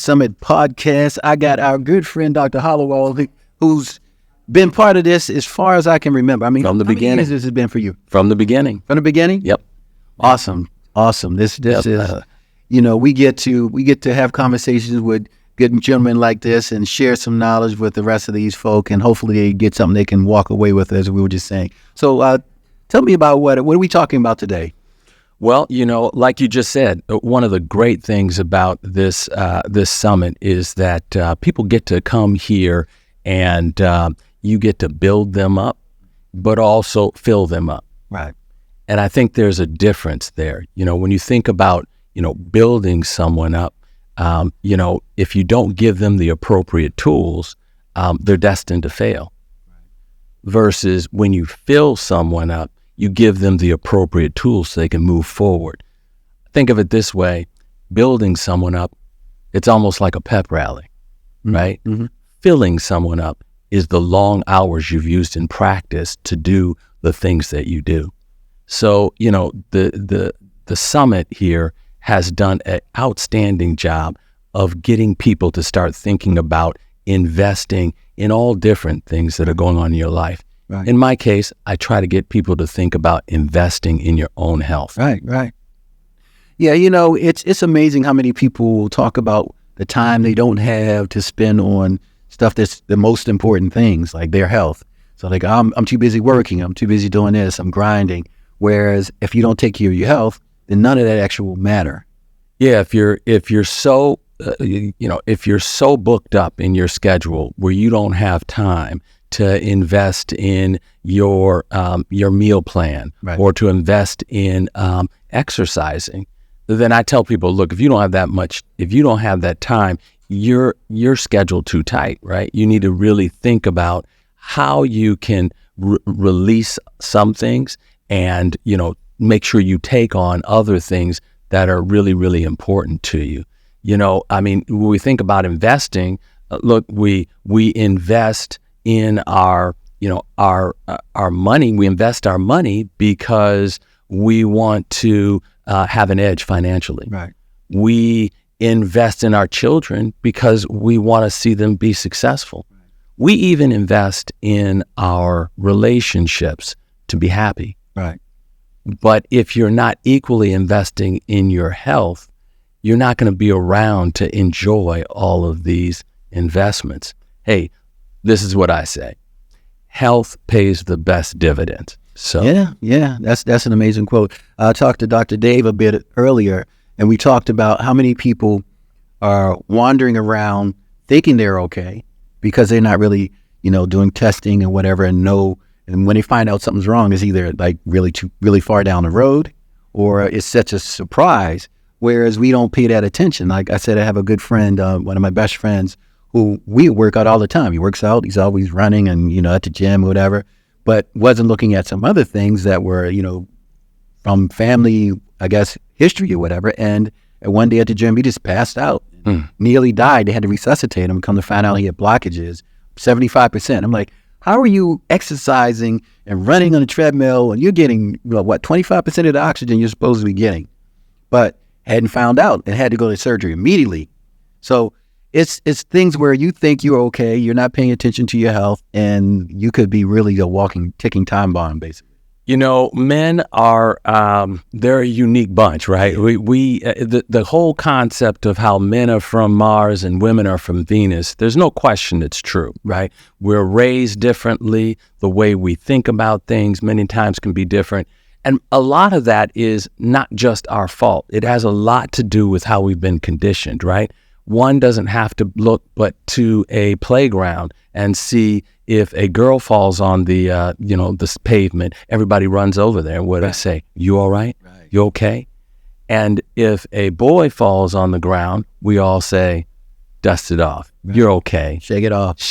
Summit podcast. I got our good friend, Dr. Hollowell, who's been part of this as far as I can remember. I mean, from the beginning. How many years has it been for you? From the beginning. From the beginning? Yep. Awesome. This is, we get to have conversations with good gentlemen like this and share some knowledge with the rest of these folk, and hopefully they get something they can walk away with, as we were just saying. So tell me about what are we talking about today? Well, like you just said, one of the great things about this summit is that people get to come here and you get to build them up, but also fill them up. Right. And I think there's a difference there. When you think about, building someone up, if you don't give them the appropriate tools, they're destined to fail. Right. Versus when you fill someone up, you give them the appropriate tools so they can move forward. Think of it this way: building someone up, it's almost like a pep rally, right? Mm-hmm. Filling someone up is the long hours you've used in practice to do the things that you do. So, the summit here has done an outstanding job of getting people to start thinking about investing in all different things that are going on in your life. Right. In my case, I try to get people to think about investing in your own health. Right. Yeah, it's amazing how many people will talk about the time they don't have to spend on stuff that's the most important things, like their health. So like, I'm too busy working, I'm too busy doing this, I'm grinding. Whereas if you don't take care of your health, then none of that actually will matter. Yeah, if you're so booked up in your schedule where you don't have time to invest in your meal plan, right, or to invest in exercising, then I tell people, look, if you don't have that time, you're scheduled too tight, right? You need to really think about how you can release some things and, make sure you take on other things that are really, really important to you. When we think about investing, look, we invest in our money. We invest our money because we want to have an edge financially. Right. We invest in our children because we want to see them be successful. Right. We even invest in our relationships to be happy. Right. But if you're not equally investing in your health, you're not going to be around to enjoy all of these investments. Hey, this is what I say: health pays the best dividends. So yeah, that's an amazing quote. I talked to Dr. Dave a bit earlier, and we talked about how many people are wandering around thinking they're okay because they're not really, doing testing and whatever, and when they find out something's wrong, it's either like really far down the road, or it's such a surprise. Whereas we don't pay that attention. Like I said, I have a good friend, one of my best friends, who we work out all the time. He works out. He's always running and, at the gym or whatever, but wasn't looking at some other things that were, from family, I guess, history or whatever. And one day at the gym, he just passed out, nearly died. They had to resuscitate him. Come to find out he had blockages, 75%. I'm like, how are you exercising and running on a treadmill and you're getting, 25% of the oxygen you're supposed to be getting? But hadn't found out and had to go to surgery immediately. So it's things where you think you're okay, you're not paying attention to your health, and you could be really a walking, ticking time bomb, basically. Men are, they're a unique bunch, right? The whole concept of how men are from Mars and women are from Venus, there's no question it's true, right? We're raised differently. The way we think about things many times can be different. And a lot of that is not just our fault. It has a lot to do with how we've been conditioned, right? One doesn't have to look but to a playground and see if a girl falls on the this pavement, everybody runs over there. And what do I say? You all right? You okay? And if a boy falls on the ground, we all say, dust it off. Right. You're okay. Shake it off.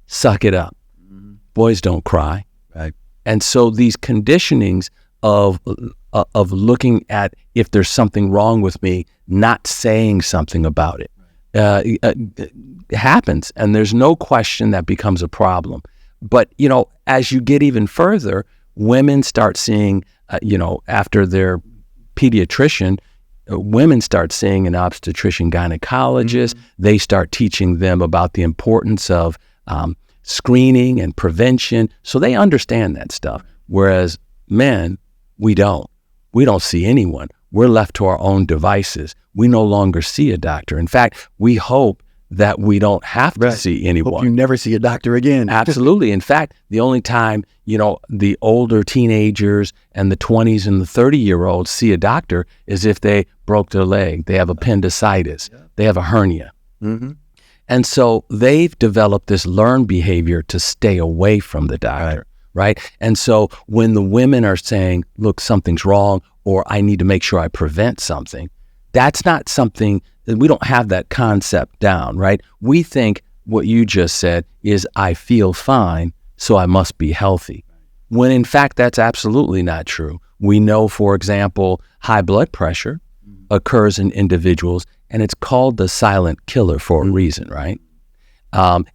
Suck it up. Mm-hmm. Boys don't cry. Right. And so these conditionings of looking at if there's something wrong with me, not saying something about it, happens. And there's no question that becomes a problem. But, as you get even further, women start seeing, after their pediatrician, women start seeing an obstetrician gynecologist. They start teaching them about the importance of screening and prevention. So they understand that stuff. Whereas men, we don't. We don't see anyone. We're left to our own devices. We no longer see a doctor. In fact, we hope that we don't have to see anyone. Hope you never see a doctor again. Absolutely. In fact, the only time, the older teenagers and the 20s and the 30-year-olds see a doctor is if they broke their leg, they have appendicitis, they have a hernia. And so they've developed this learned behavior to stay away from the doctor, right? And so when the women are saying, look, something's wrong, or I need to make sure I prevent something, that's not something that we don't have that concept down, right? We think what you just said is I feel fine, so I must be healthy. When in fact, that's absolutely not true. We know, for example, high blood pressure occurs in individuals, and it's called the silent killer for a reason, right?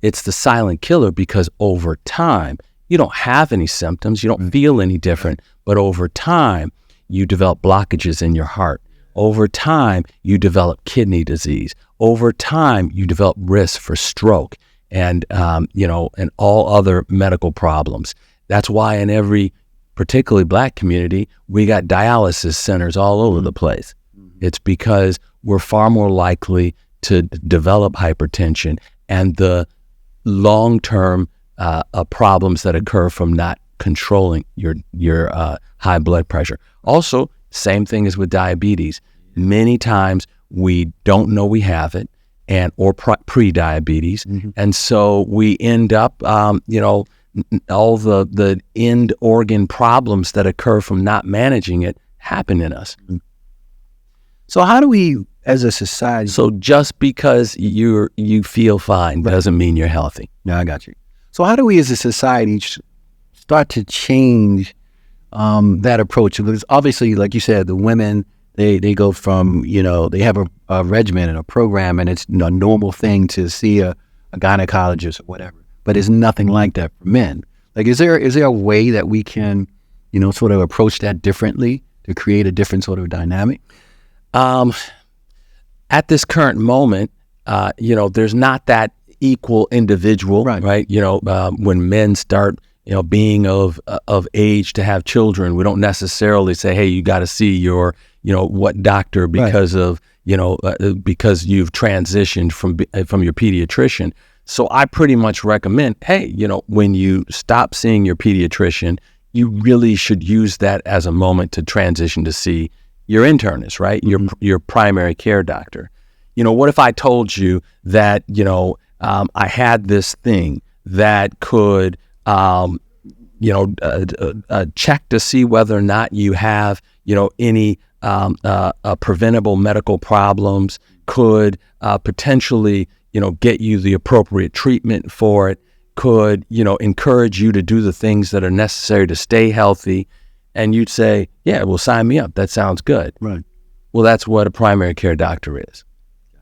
It's the silent killer because over time, you don't have any symptoms, you don't feel any different, but over time, you develop blockages in your heart. Over time, you develop kidney disease. Over time, you develop risk for stroke and all other medical problems. That's why in every particularly Black community, we got dialysis centers all over the place. It's because we're far more likely to develop hypertension and the long-term problems that occur from not controlling your high blood pressure. Also, same thing as with diabetes. Many times we don't know we have it, or pre-diabetes, and so we end up, all the end organ problems that occur from not managing it happen in us. So how do we, as a society? So just because you feel fine doesn't mean you're healthy. No, I got you. So how do we, as a society, start to change that approach? Because obviously, like you said, the women, they go from, they have a regimen and a program, and it's a normal thing to see a gynecologist or whatever. But it's nothing like that for men. Like, is there a way that we can, sort of approach that differently to create a different sort of dynamic? At this current moment, there's not that equal individual, right? When men start, being of age to have children, we don't necessarily say, hey, you got to see your, what doctor because of, because you've transitioned from your pediatrician. So I pretty much recommend, hey, when you stop seeing your pediatrician, you really should use that as a moment to transition to see your internist, right? Your primary care doctor. What if I told you that, I had this thing that could, check to see whether or not you have, any preventable medical problems, could potentially, get you the appropriate treatment for it, could, encourage you to do the things that are necessary to stay healthy. And you'd say, yeah, well, sign me up. That sounds good. Right. Well, that's what a primary care doctor is,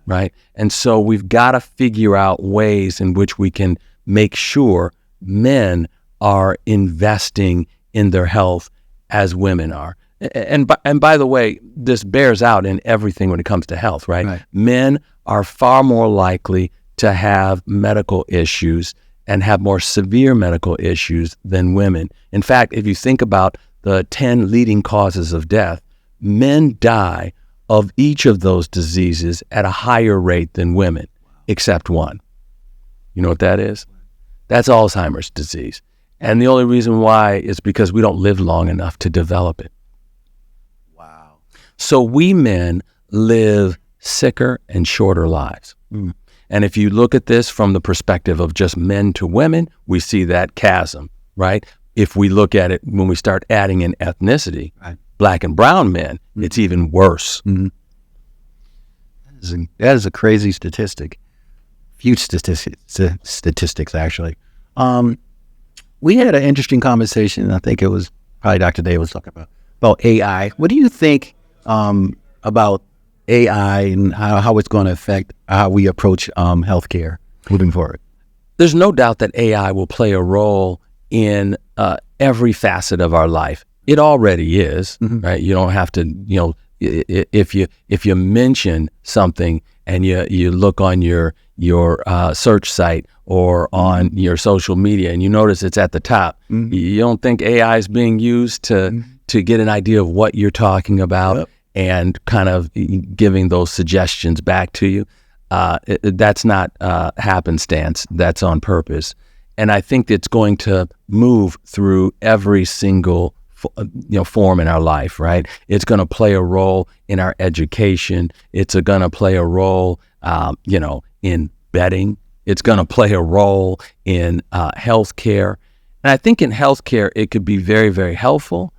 right? And so we've got to figure out ways in which we can make sure men are investing in their health as women are. And by the way, this bears out in everything when it comes to health, right? Men are far more likely to have medical issues and have more severe medical issues than women. In fact, if you think about the 10 leading causes of death, men die of each of those diseases at a higher rate than women, except one. You know what that is? That's Alzheimer's disease. And the only reason why is because we don't live long enough to develop it. Wow. So we men live sicker and shorter lives. And if you look at this from the perspective of just men to women, we see that chasm, right? If we look at it when we start adding in ethnicity, Black and brown men, it's even worse. That is a crazy statistic. Huge statistics, actually. We had an interesting conversation, I think it was probably Dr. Dave was talking about AI. What do you think about AI and how it's going to affect how we approach healthcare moving forward? There's no doubt that AI will play a role in every facet of our life. It already is, right? You don't have to, if you mention something and you look on your search site or on your social media and you notice it's at the top, you don't think AI is being used to get an idea of what you're talking about and kind of giving those suggestions back to you. That's not happenstance. That's on purpose. And I think it's going to move through every single form in our life, right? It's going to play a role in our education. It's going to play a role, in betting. It's going to play a role in healthcare. And I think in healthcare, it could be very, very helpful.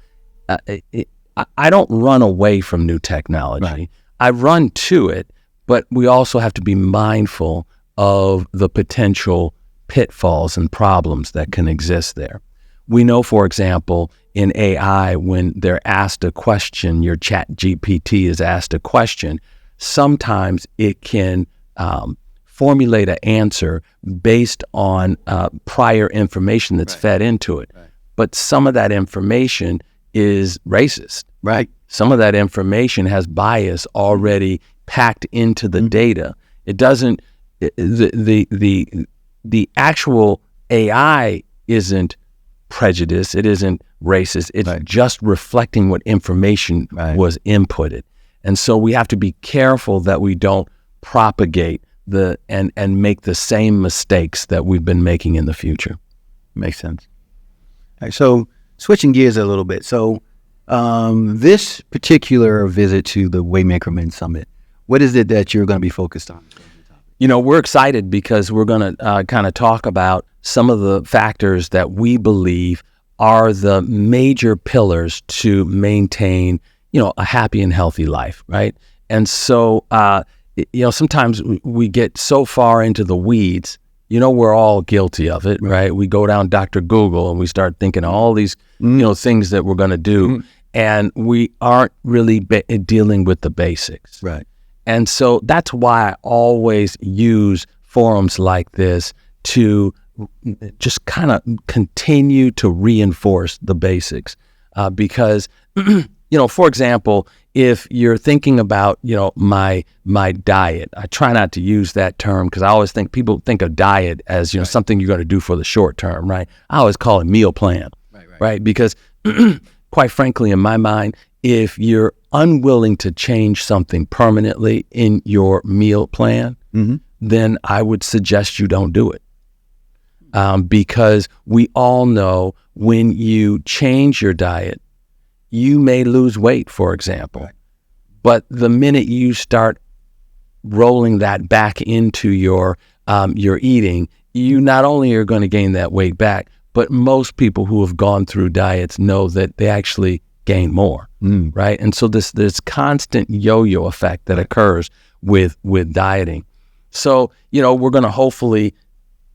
I don't run away from new technology. Right. I run to it, but we also have to be mindful of the potential pitfalls and problems that can exist there. We know, for example, in AI, when they're asked a question, your chat GPT is asked a question, sometimes it can formulate an answer based on prior information that's fed into it. Right. But some of that information is racist. Right. Some of that information has bias already packed into the data. It doesn't, the actual AI isn't prejudice. It isn't racist. It's just reflecting what information was inputted. And so we have to be careful that we don't propagate and make the same mistakes that we've been making in the future. Makes sense. All right, so switching gears a little bit. So this particular visit to the Waymaker Men Summit, what is it that you're going to be focused on? We're excited because we're going to kind of talk about some of the factors that we believe are the major pillars to maintain, a happy and healthy life, right? And so, sometimes we get so far into the weeds. We're all guilty of it, right? We go down Dr. Google and we start thinking of all these, things that we're going to do, and we aren't really dealing with the basics. Right. And so that's why I always use forums like this to just kind of continue to reinforce the basics. Because, for example, if you're thinking about, my diet, I try not to use that term because I always think people think of diet as, something you're going to do for the short term, right? I always call it meal plan, right? Because quite frankly, in my mind, if you're unwilling to change something permanently in your meal plan, then I would suggest you don't do it. Because we all know when you change your diet, you may lose weight, for example. But the minute you start rolling that back into your eating, you not only are going to gain that weight back, but most people who have gone through diets know that they actually gain more, right? And so this constant yo-yo effect that occurs with dieting. So, we're going to hopefully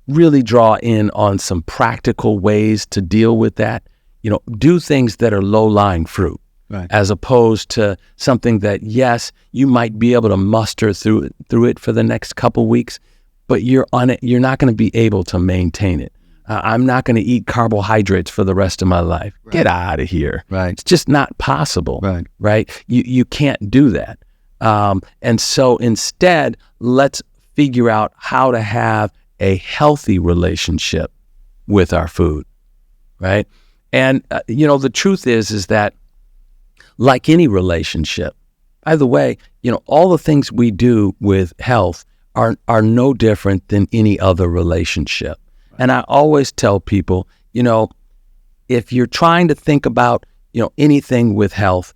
really draw in on some practical ways to deal with that. Do things that are low-lying fruit, as opposed to something that, yes, you might be able to muster through it for the next couple weeks, but you're not going to be able to maintain it. I'm not going to eat carbohydrates for the rest of my life. Get out of here. It's just not possible, right? You can't do that. And so instead, let's figure out how to have a healthy relationship with our food, right? And, the truth is that like any relationship, by the way, all the things we do with health are no different than any other relationship. And I always tell people, if you're trying to think about, anything with health,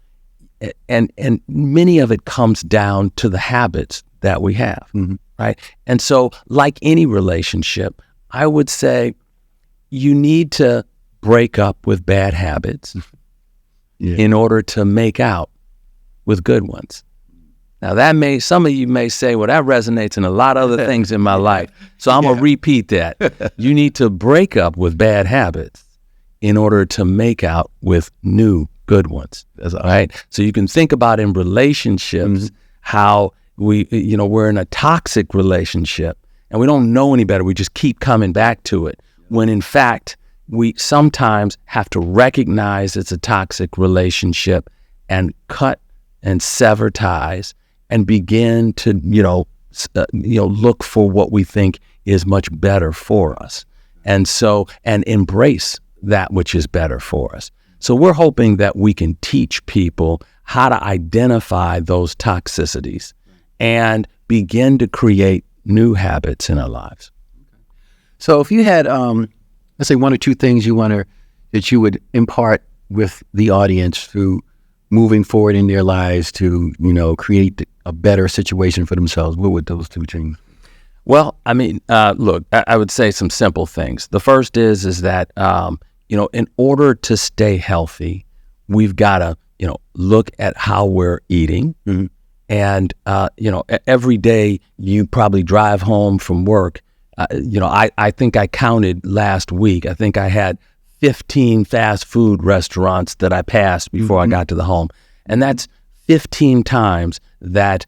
and many of it comes down to the habits that we have, right? And so like any relationship, I would say you need to break up with bad habits in order to make out with good ones. Now some of you may say, well, that resonates in a lot of other things in my life. So I'm going to repeat that. You need to break up with bad habits in order to make out with new good ones. All right. So you can think about in relationships how we're in a toxic relationship and we don't know any better. We just keep coming back to it when in fact, we sometimes have to recognize it's a toxic relationship and cut and sever ties and begin to, look for what we think is much better for us. And so, and embrace that which is better for us. So we're hoping that we can teach people how to identify those toxicities and begin to create new habits in our lives. So if you had, let's say, one or two things that you would impart with the audience through moving forward in their lives to, create a better situation for themselves, what would those two things? Well, I mean, look, I would say some simple things. The first is that, in order to stay healthy, we've got to, look at how we're eating. Mm-hmm. And, every day you probably drive home from work. I think I counted last week. I think I had 15 fast food restaurants that I passed before I got to the home. And that's 15 times that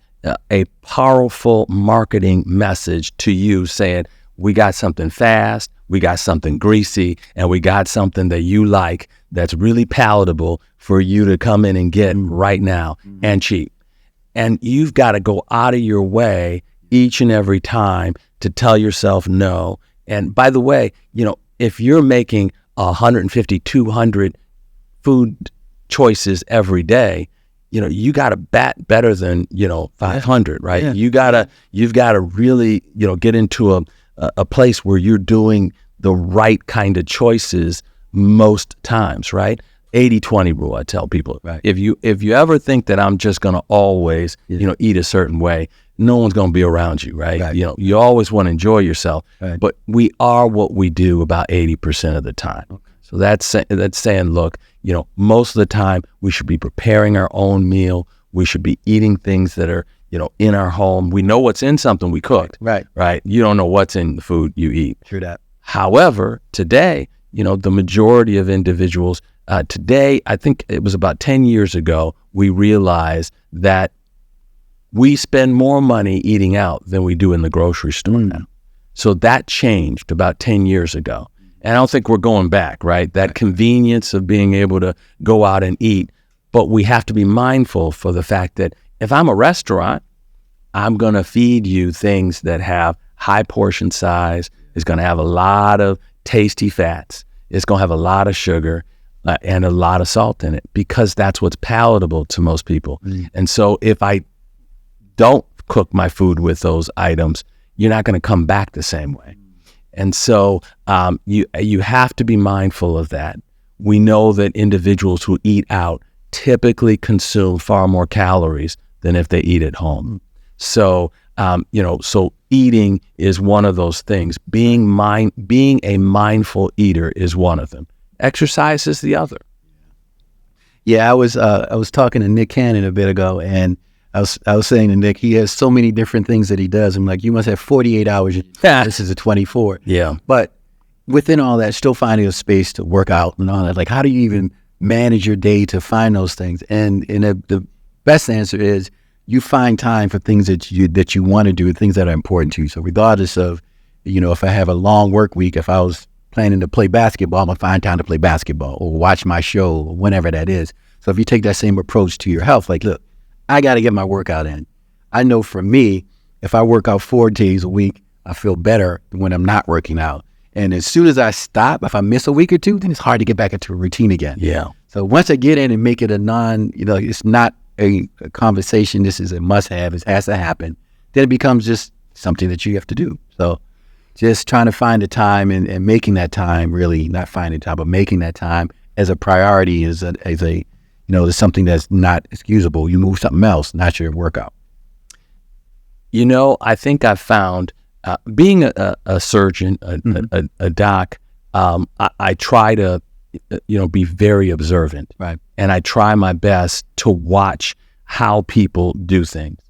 a powerful marketing message to you saying, we got something fast, we got something greasy, and we got something that you like that's really palatable for you to come in and get right now and cheap. And you've got to go out of your way each and every time to tell yourself no. And by the way, if you're making 150, 200 food choices every day, you got to bat better than, 500, right? Yeah. You've got to really, get into a place where you're doing the right kind of choices most times, right? 80-20 rule, I tell people. Right. If you ever think that I'm just going to always, eat a certain way, no one's going to be around you, right? You always want to enjoy yourself, right. But we are what we do about 80% of the time. Okay. So that's saying, look, most of the time we should be preparing our own meal. We should be eating things that are, in our home. We know what's in something we cooked, right? You don't know what's in the food you eat. True that. However, today, the majority of individuals, today, I think it was about 10 years ago, we realized that we spend more money eating out than we do in the grocery store now. So that changed about 10 years ago. And I don't think we're going back, right? That convenience of being able to go out and eat. But we have to be mindful for the fact that if I'm a restaurant, I'm going to feed you things that have high portion size. It's going to have a lot of tasty fats. It's going to have a lot of sugar and a lot of salt in it because that's what's palatable to most people. And so if I don't cook my food with those items, you're not going to come back the same way. And so you have to be mindful of that. We know that individuals who eat out typically consume far more calories than if they eat at home. So, so eating is one of those things. Being a mindful eater is one of them. Exercise is the other. Yeah, I was talking to Nick Cannon a bit ago, and I was saying to Nick, he has so many different things that he does. I'm like, you must have 48 hours. This is a 24. Yeah. But within all that, still finding a space to work out and all that. Like, how do you even manage your day to find those things? And the best answer is you find time for things that you want to do, things that are important to you. So regardless of, if I have a long work week, if I was planning to play basketball, I'm going to find time to play basketball or watch my show or whenever that is. So if you take that same approach to your health, like, look, I got to get my workout in. I know for me, if I work out 4 days a week, I feel better than when I'm not working out. And as soon as I stop, if I miss a week or two, then it's hard to get back into a routine again. Yeah. So once I get in and make it a it's not a conversation, this is a must-have, it has to happen, then it becomes just something that you have to do. So just trying to find the time and making that time, really not finding time, but making that time as a priority is there's something that's not excusable. You move something else, not your workout. I think I've found, being a surgeon, a doc, I try to, be very observant. Right. And I try my best to watch how people do things.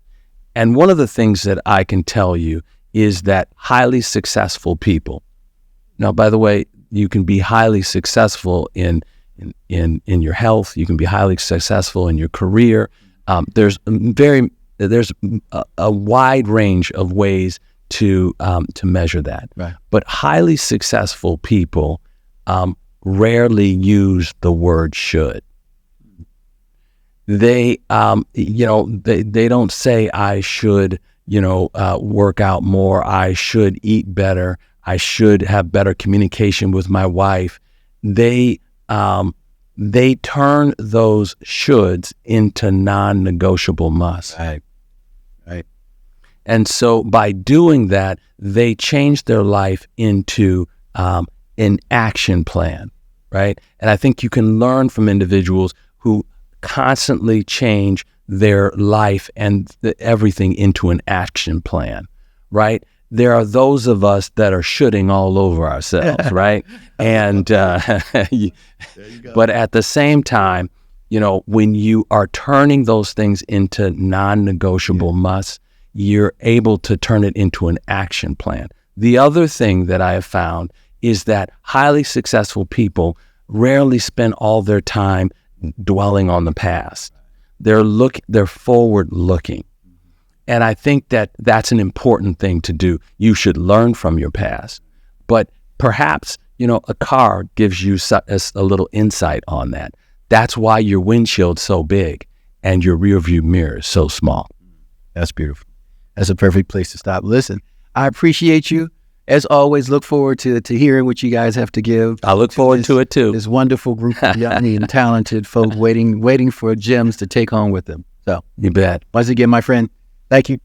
And one of the things that I can tell you is that highly successful people, now, by the way, you can be highly successful in your health. You can be highly successful in your career. There's a wide range of ways to measure that. Right. But highly successful people rarely use the word should. They, they don't say I should, work out more. I should eat better. I should have better communication with my wife. They turn those shoulds into non-negotiable musts. Right. And so by doing that, they change their life into an action plan, right? And I think you can learn from individuals who constantly change their life and everything into an action plan, right? There are those of us that are shooting all over ourselves, right? And but at the same time, when you are turning those things into non-negotiable musts, you're able to turn it into an action plan. The other thing that I have found is that highly successful people rarely spend all their time dwelling on the past. They're forward looking. And I think that that's an important thing to do. You should learn from your past. But perhaps, a car gives you a little insight on that. That's why your windshield's so big and your rearview mirror is so small. That's beautiful. That's a perfect place to stop. Listen, I appreciate you. As always, look forward to hearing what you guys have to give. I look forward to it too. This wonderful group of young and talented folk waiting for gems to take home with them. So you bet. Once again, my friend, thank you.